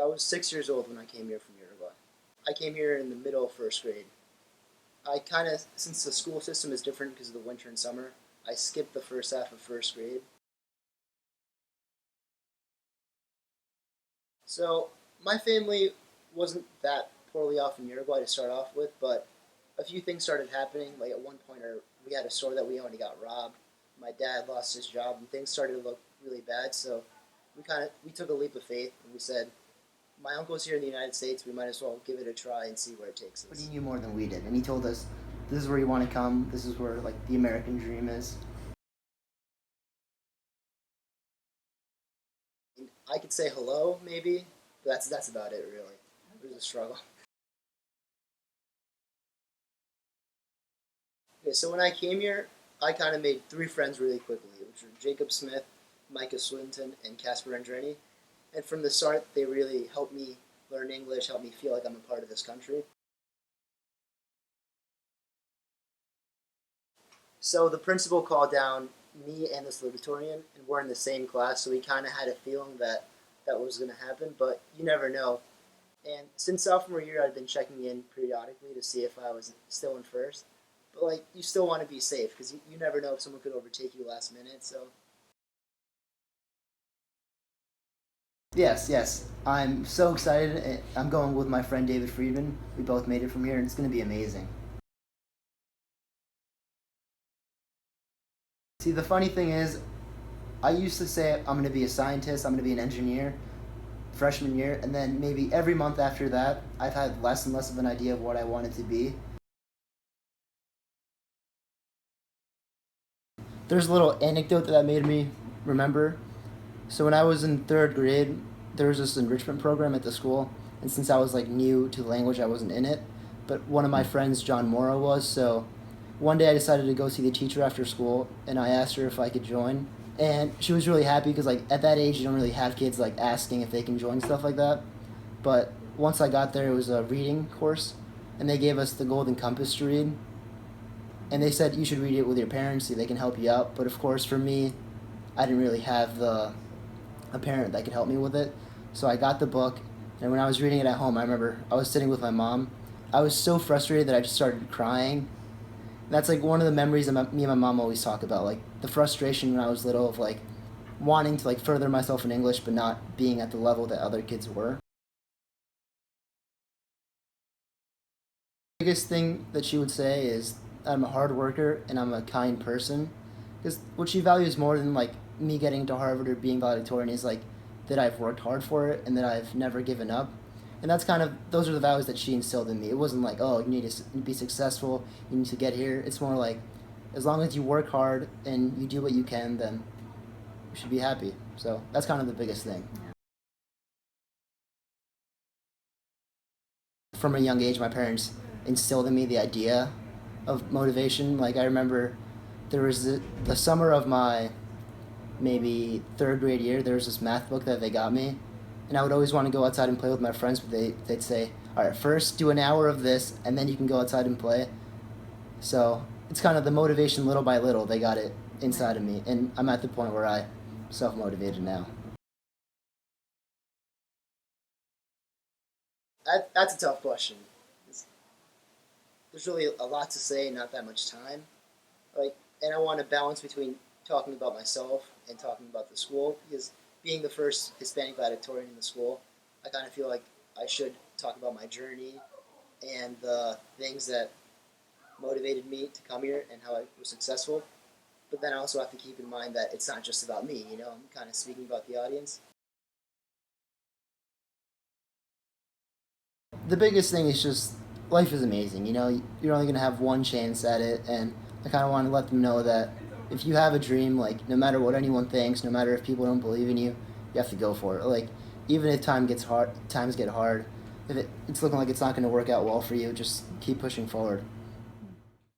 I was 6 years old when I came here from Uruguay. I came here in the middle of first grade. I kind of, since the school system is different because of the winter and summer, I skipped the first half of first grade. So my family wasn't that poorly off in Uruguay to start off with, but a few things started happening. Like at one point, we had a store that we owned, got robbed. My dad lost his job, and things started to look really bad. So we took a leap of faith, and we said, my uncle's here in the United States. We might as well give it a try and see where it takes us. But he knew more than we did, and he told us, "This is where you want to come. This is where like the American dream is." I could say hello, maybe, but that's about it, really. It was a struggle. Okay, so when I came here, I kind of made three friends really quickly, which were Jacob Smith, Micah Swinton, and Casper Andreni. And from the start, they really helped me learn English, helped me feel like I'm a part of this country. So the principal called down me and this valedictorian, and we're in the same class, so we kind of had a feeling that that was going to happen, but you never know. And since sophomore year, I'd been checking in periodically to see if I was still in first. But like, you still want to be safe because you never know if someone could overtake you last minute. So Yes. I'm so excited. I'm going with my friend David Friedman. We both made it from here, and it's going to be amazing. See, the funny thing is, I used to say I'm going to be a scientist, I'm going to be an engineer, freshman year, and then maybe every month after that, I've had less and less of an idea of what I wanted to be. There's a little anecdote that made me remember. So when I was in third grade, there was this enrichment program at the school, and since I was like new to the language, I wasn't in it. But one of my friends, John Morrow, was. So one day I decided to go see the teacher after school, and I asked her if I could join. And she was really happy because like at that age, you don't really have kids like asking if they can join stuff like that. But once I got there, it was a reading course, and they gave us the Golden Compass to read. And they said you should read it with your parents so they can help you out. But of course, for me, I didn't really have a parent that could help me with it. So I got the book, and when I was reading it at home, I remember I was sitting with my mom. I was so frustrated that I just started crying. That's like one of the memories that me and my mom always talk about, like the frustration when I was little of like wanting to like further myself in English but not being at the level that other kids were. The biggest thing that she would say is I'm a hard worker and I'm a kind person, because what she values more than like me getting to Harvard or being valedictorian is like that I've worked hard for it and that I've never given up. And that's kind of, those are the values that she instilled in me. It wasn't like, oh, you need to be successful, you need to get here. It's more like, as long as you work hard and you do what you can, then you should be happy. So that's kind of the biggest thing. From a young age, my parents instilled in me the idea of motivation. Like I remember there was the summer of my maybe third grade year, there was this math book that they got me, and I would always want to go outside and play with my friends, but they'd say, all right, first do an hour of this, and then you can go outside and play. So it's kind of the motivation little by little, they got it inside of me, and I'm at the point where I'm self-motivated now. that's a tough question. There's really a lot to say, not that much time. Like, and I want to balance between talking about myself and talking about the school, because being the first Hispanic valedictorian in the school, I kind of feel like I should talk about my journey and the things that motivated me to come here and how I was successful. But then I also have to keep in mind that it's not just about me, I'm kind of speaking about the audience. The biggest thing is just life is amazing. You're only gonna have one chance at it, and I kind of want to let them know that if you have a dream, like no matter what anyone thinks, no matter if people don't believe in you, you have to go for it. Like even if times get hard, if it's looking like it's not going to work out well for you, just keep pushing forward.